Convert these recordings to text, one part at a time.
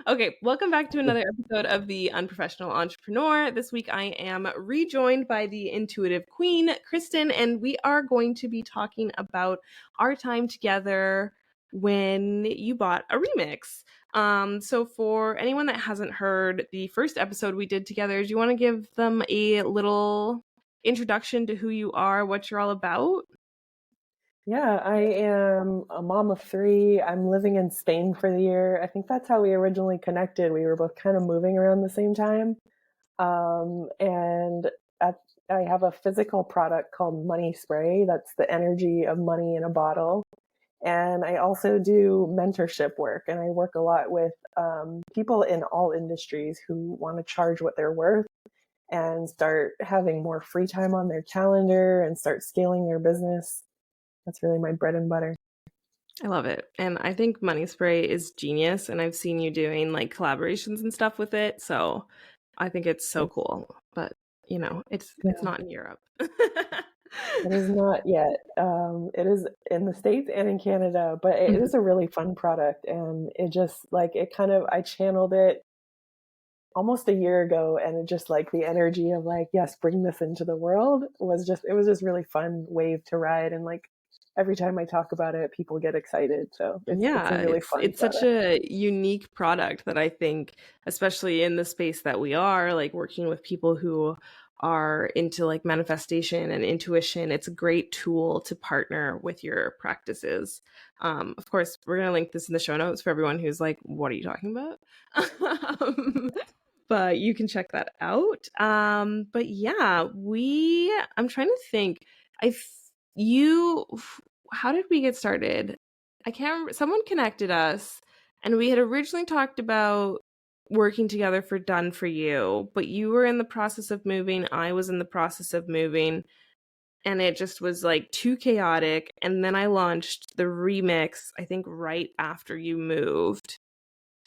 Okay, welcome back to another episode of The Unprofessional Entrepreneur. This week I am rejoined by the intuitive queen, Kristen, and we are going to be talking about our time together when you bought a remix. So for anyone that hasn't heard the first episode we did together, do you want to give them a little introduction to who you are, what you're all about? Yeah, I am a mom of three. I'm living in Spain for the year. I think that's how we originally connected. We were both kind of moving around the same time. And at, I have a physical product called Money Spray. That's the energy of money in a bottle. And I also do mentorship work, and I work a lot with people in all industries who want to charge what they're worth and start having more free time on their calendar and start scaling their business. That's really my bread and butter. I love it. And I think Money Spray is genius. And I've seen you doing like collaborations and stuff with it. So I think it's so cool. But it's not in Europe. It is not yet. It is in the States and in Canada, but it is a really fun product. And it just I channeled it almost a year ago, and it just like the energy of like, yes, bring this into the world it was just really fun wave to ride. And like every time I talk about it, people get excited. So it's a really fun it's product. such a unique product that I think, especially in the space that we are, like working with people who are into like manifestation and intuition, it's a great tool to partner with your practices. Of course, we're going to link this in the show notes for everyone who's like, what are you talking about? But you can check that out. But yeah, I'm trying to think. You, how did we get started? I can't remember. Someone connected us, and we had originally talked about working together for Done For You, but you were in the process of moving. I was in the process of moving, and it just was like too chaotic. And then I launched the remix, I think, right after you moved.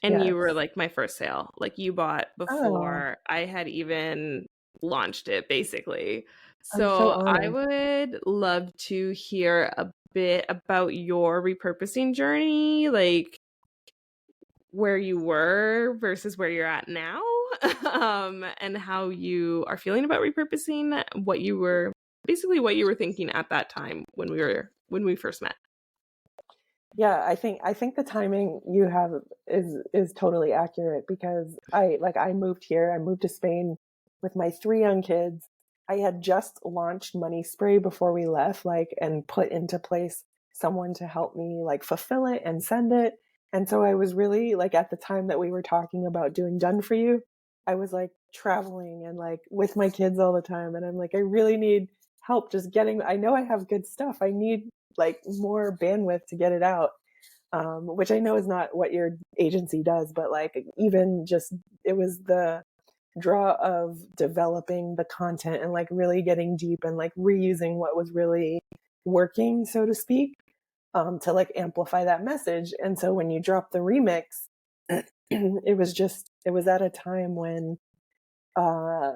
And you were Yes. like my first sale. Like you bought Oh, before I had even launched it, basically. I'm so So I honored. would love to hear a bit about your repurposing journey, like where you were versus where you're at now, and how you are feeling about repurposing, what you were thinking at that time when we first met. Yeah, I think the timing you have is totally accurate, because I moved here. I moved to Spain with my three young kids. I had just launched Money Spray before we left, and put into place someone to help me like fulfill it and send it. And so I was really like, at the time that we were talking about doing Done For You, I was like traveling and like with my kids all the time, and I'm like, I really need help just getting, I know I have good stuff. I need like more bandwidth to get it out, which I know is not what your agency does, but like even just it was the draw of developing the content and like really getting deep and like reusing what was really working, so to speak, to like amplify that message. And so when you drop the remix, it was at a time when uh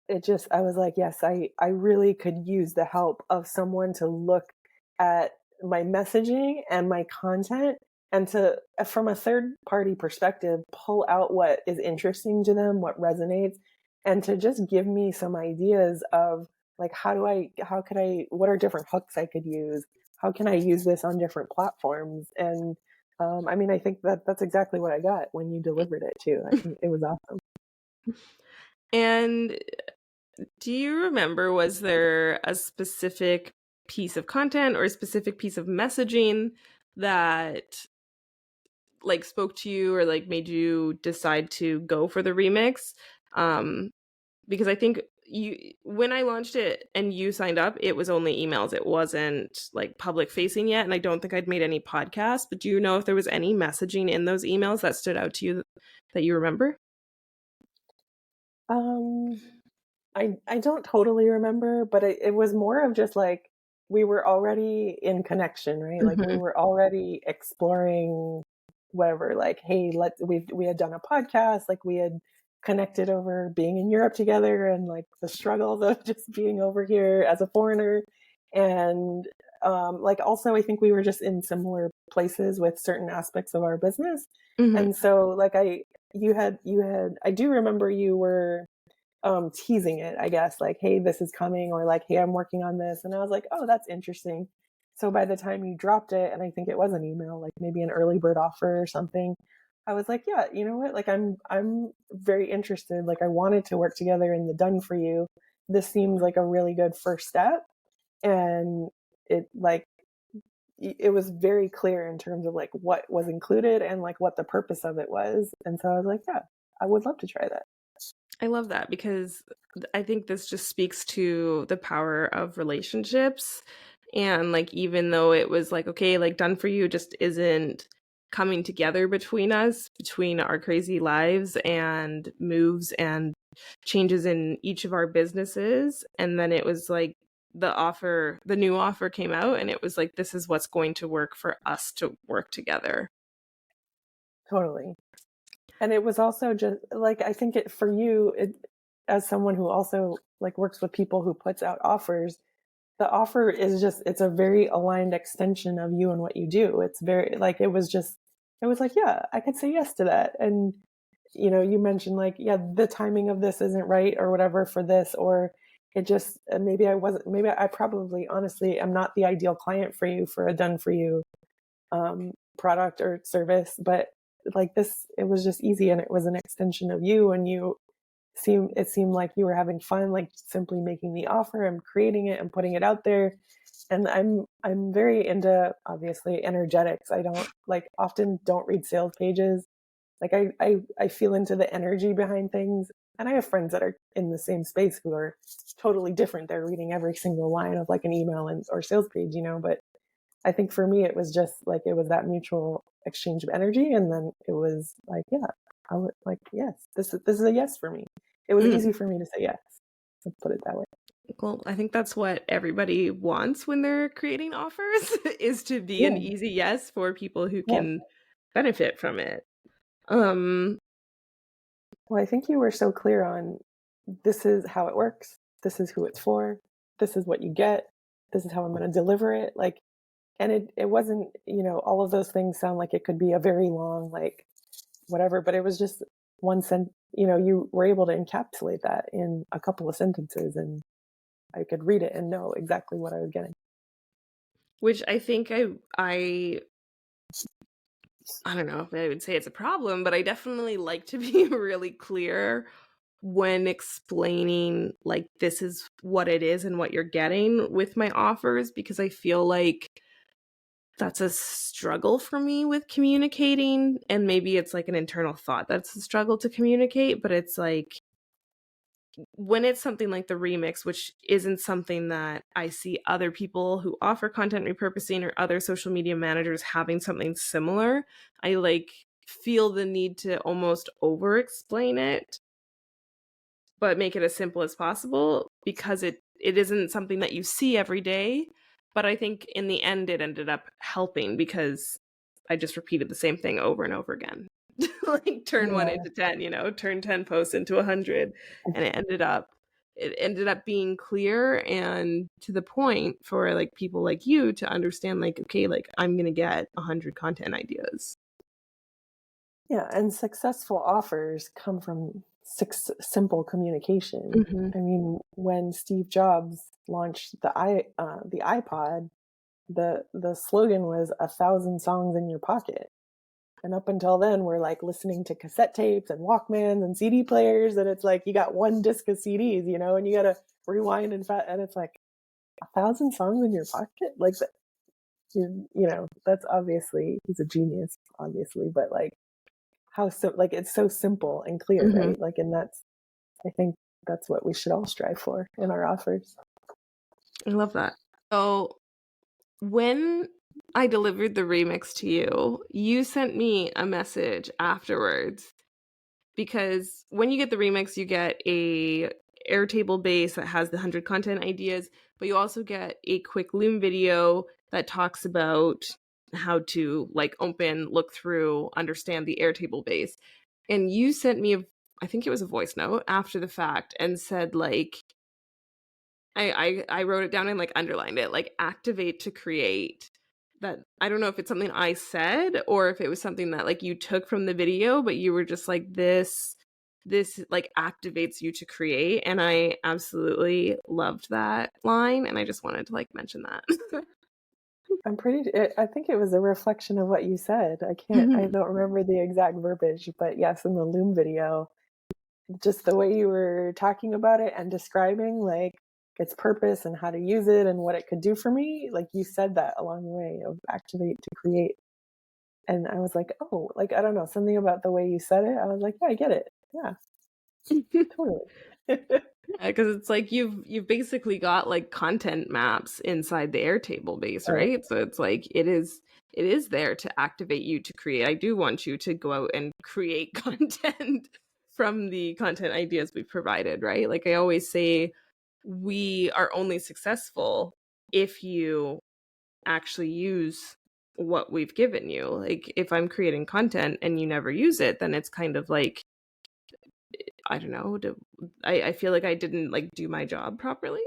I was like, yes, I really could use the help of someone to look at my messaging and my content, and to, from a third party perspective, pull out what is interesting to them, what resonates, and to just give me some ideas of like, what are different hooks I could use? How can I use this on different platforms? And I mean, I think that that's exactly what I got when you delivered it too. It was awesome. And do you remember, was there a specific piece of content or a specific piece of messaging that like spoke to you or like made you decide to go for the remix? Because I think when I launched it and you signed up, it was only emails. It wasn't like public facing yet. And I don't think I'd made any podcasts, but do you know if there was any messaging in those emails that stood out to you that you remember? Um, I don't totally remember, but it was more of just like we were already in connection, right? Like we Mm-hmm. were already exploring whatever. Like, hey, we had done a podcast, like we had connected over being in Europe together, and like the struggles of just being over here as a foreigner. And like also I think we were just in similar places with certain aspects of our business. Mm-hmm. And so like I do remember you were teasing it, I guess, like, hey, this is coming, or like, hey, I'm working on this. And I was like, oh, that's interesting. So by the time you dropped it, and I think it was an email, like maybe an early bird offer or something, I was like, yeah, you know what? Like I'm very interested. Like I wanted to work together in the done for you. This seems like a really good first step. And it like it was very clear in terms of like what was included and like what the purpose of it was. And so I was like, yeah, I would love to try that. I love that because I think this just speaks to the power of relationships. And like, even though it was like, okay, like done for you just isn't coming together between us, between our crazy lives and moves and changes in each of our businesses. And then it was like the new offer came out and it was like, this is what's going to work for us to work together. Totally. And it was also just like, I think it for you, as someone who also like works with people who puts out offers, the offer is just, it's a very aligned extension of you and what you do. It's very like, it was like, yeah, I could say yes to that. And, you know, you mentioned like, yeah, the timing of this isn't right or whatever for this, or it just, maybe I probably honestly am not the ideal client for you for a done for you product or service, but like this, it was just easy and it was an extension of you, and it seemed like you were having fun, like simply making the offer and creating it and putting it out there. And I'm very into obviously energetics. I don't like often don't read sales pages. Like I feel into the energy behind things. And I have friends that are in the same space who are totally different. They're reading every single line of like an email or sales page, you know, but I think for me, it was just like, it was that mutual exchange of energy. And then it was like, yeah, I would like, yes, this is a yes for me. It was easy for me to say yes. Let's put it that way. Well, I think that's what everybody wants when they're creating offers is to be an Yeah. easy yes for people who Yeah. can benefit from it. Um, Well, I think you were so clear on this is how it works. This is who it's for. This is what you get. This is how I'm going to deliver it. Like, and it wasn't, you know, all of those things sound like it could be a very long, like whatever, but it was just one sentence, you know, you were able to encapsulate that in a couple of sentences, and I could read it and know exactly what I was getting. which I think I don't know if I would say it's a problem, but I definitely like to be really clear when explaining like this is what it is and what you're getting with my offers, because I feel like that's a struggle for me with communicating, and maybe it's like an internal thought that's a struggle to communicate, but it's like when it's something like the remix, which isn't something that I see other people who offer content repurposing or other social media managers having something similar, I like feel the need to almost over explain it, but make it as simple as possible because it isn't something that you see every day. But I think in the end, it ended up helping because I just repeated the same thing over and over again. Like turn one Yeah. into 10, you know, turn 10 posts into 100. And it ended up being clear and to the point for like people like you to understand like, okay, like I'm going to get 100 content ideas. Yeah. And successful offers come from simple communication. Hmm. I mean, when Steve Jobs launched the iPod, the slogan was 1,000 songs in your pocket. And up until then, we're like listening to cassette tapes and Walkmans and CD players. And it's like, you got one disc of CDs, you know, and you got to rewind and it's like 1,000 songs in your pocket. Like, you know, that's obviously, he's a genius, obviously, but like like it's so simple and clear, Hmm. right? Like, and I think that's what we should all strive for in our offers. I love that. So when I delivered the remix to you, you sent me a message afterwards because when you get the remix, you get a Airtable base that has the 100 content ideas, but you also get a quick Loom video that talks about how to like open, look through, understand the Airtable base. And you sent me I think it was a voice note after the fact and said like I wrote it down and like underlined it, like activate to create. that I don't know if it's something I said or if it was something that like you took from the video, but you were just like this like activates you to create, and I absolutely loved that line, and I just wanted to like mention that. I think it was a reflection of what you said. I Mhm. don't remember the exact verbiage, but yes, in the Loom video, just the way you were talking about it and describing like its purpose and how to use it and what it could do for me, like you said that along the way of activate to create. And I was like, oh, like, I don't know, something about the way you said it. I was like, yeah, I get it. Yeah, totally. Because it's like you've basically got like content maps inside the Airtable base, Right. right? So it's like it is there to activate you to create. I do want you to go out and create content from the content ideas we've provided, right? Like I always say, we are only successful if you actually use what we've given you. Like if I'm creating content and you never use it, then it's kind of like I don't know. I feel like I didn't like do my job properly.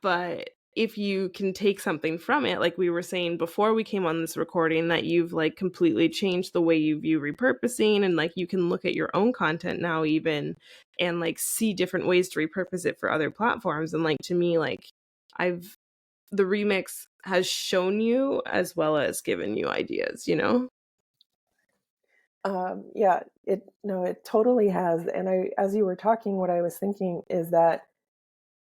But if you can take something from it, like we were saying before we came on this recording, that you've like completely changed the way you view repurposing, and like you can look at your own content now even and like see different ways to repurpose it for other platforms. And like to me, like I've the remix has shown you as well as given you ideas, you know? Yeah, it totally has. And as you were talking, what I was thinking is that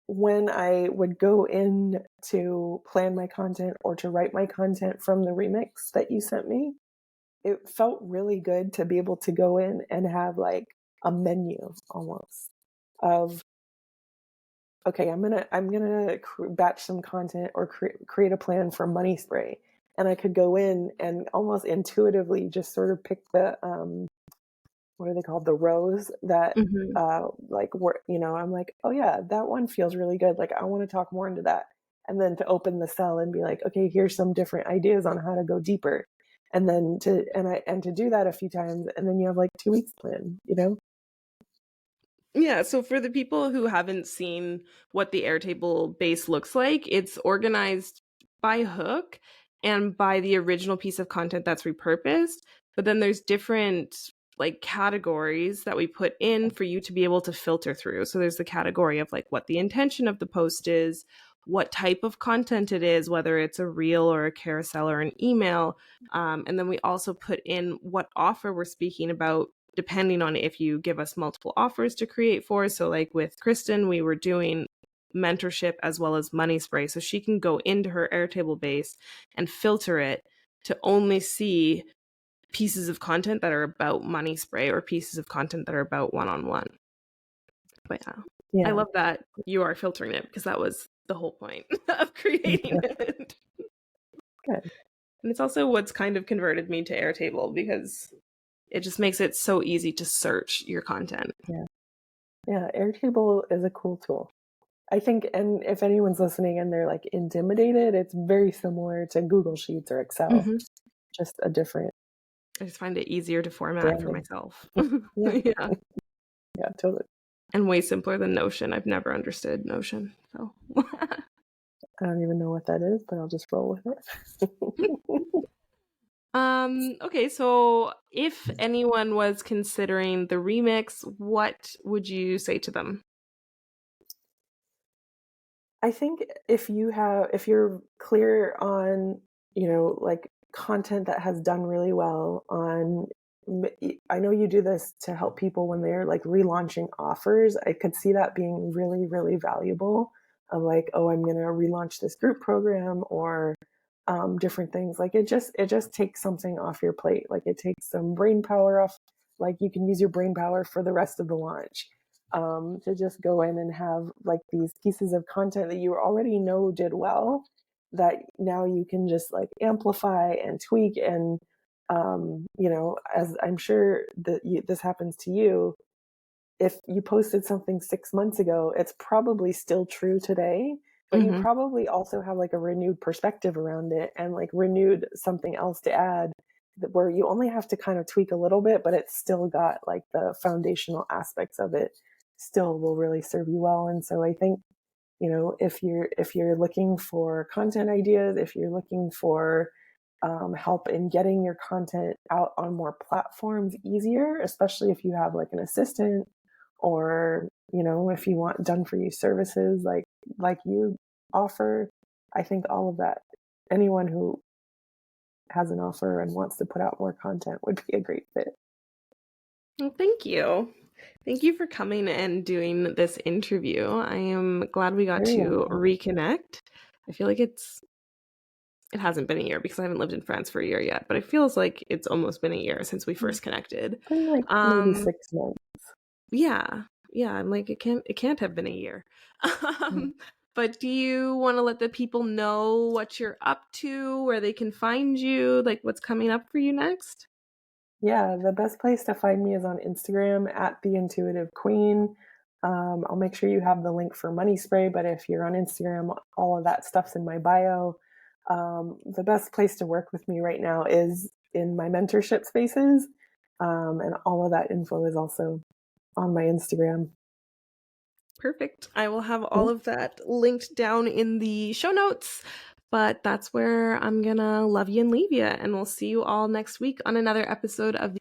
when I would go in to plan my content or to write my content from the remix that you sent me, it felt really good to be able to go in and have like a menu almost of, okay, I'm gonna batch some content or create a plan for money spray, and I could go in and almost intuitively just sort of pick the what are they called, the rows that Hmm. like were, I'm like, oh yeah, that one feels really good, like I want to talk more into that, and then to open the cell and be like, okay, here's some different ideas on how to go deeper, and then to do that a few times, and then you have like 2 weeks plan. Yeah, so for the people who haven't seen what the Airtable base looks like, it's organized by hook and by the original piece of content that's repurposed. But then there's different like categories that we put in for you to be able to filter through. So there's the category of like what the intention of the post is, what type of content it is, whether it's a reel or a carousel or an email. And then we also put in what offer we're speaking about depending on if you give us multiple offers to create for. So like with Kristen, we were doing mentorship as well as money spray. So she can go into her Airtable base and filter it to only see pieces of content that are about money spray or pieces of content that are about one-on-one. But yeah, I Yeah. love that you are filtering it because that was the whole point of creating it. Good. And it's also what's kind of converted me to Airtable because it just makes it so easy to search your content. Yeah. Yeah, Airtable is a cool tool, I think. And if anyone's listening and they're like intimidated, it's very similar to Google Sheets or Excel, Mm-hmm. just a different I just find it easier to format for branding. myself. Yeah. Yeah. Yeah, totally. And way simpler than Notion. I've never understood Notion. So I don't even know what that is, but I'll just roll with it. okay, so if anyone was considering the remix, what would you say to them? I think if you're clear on, like content that has done really well on, I know you do this to help people when they're like relaunching offers. I could see that being really, really valuable of like, oh, I'm going to relaunch this group program or different things. Like it just takes something off your plate. Like it takes some brain power off. Like you can use your brain power for the rest of the launch, to just go in and have like these pieces of content that you already know did well, that now you can just like amplify and tweak. And as I'm sure that this happens to you, if you posted something 6 months ago, it's probably still true today, but you Mm-hmm. probably also have like a renewed perspective around it and like renewed something else to add, where you only have to kind of tweak a little bit, but it's still got like the foundational aspects of it still will really serve you well. And so I think if you're looking for content ideas, if you're looking for help in getting your content out on more platforms easier, especially if you have like an assistant, or if you want done for you services like you offer. I think all of that, anyone who has an offer and wants to put out more content would be a great fit. Well, thank you. Thank you for coming and doing this interview. I am glad we got Very to welcome. reconnect. I feel like it hasn't been a year because I haven't lived in France for a year yet, but it feels like it's almost been a year since we first connected. Been like maybe 6 months. Yeah. Yeah, I'm like it can't have been a year. But do you want to let the people know what you're up to, where they can find you, like what's coming up for you next? Yeah, the best place to find me is on Instagram at the Intuitive Queen. I'll make sure you have the link for Money Spray, but if you're on Instagram, all of that stuff's in my bio. The best place to work with me right now is in my mentorship spaces, and all of that info is also on my Instagram. Perfect. I will have all Cool. of that linked down in the show notes. But that's where I'm gonna love you and leave you. And we'll see you all next week on another episode of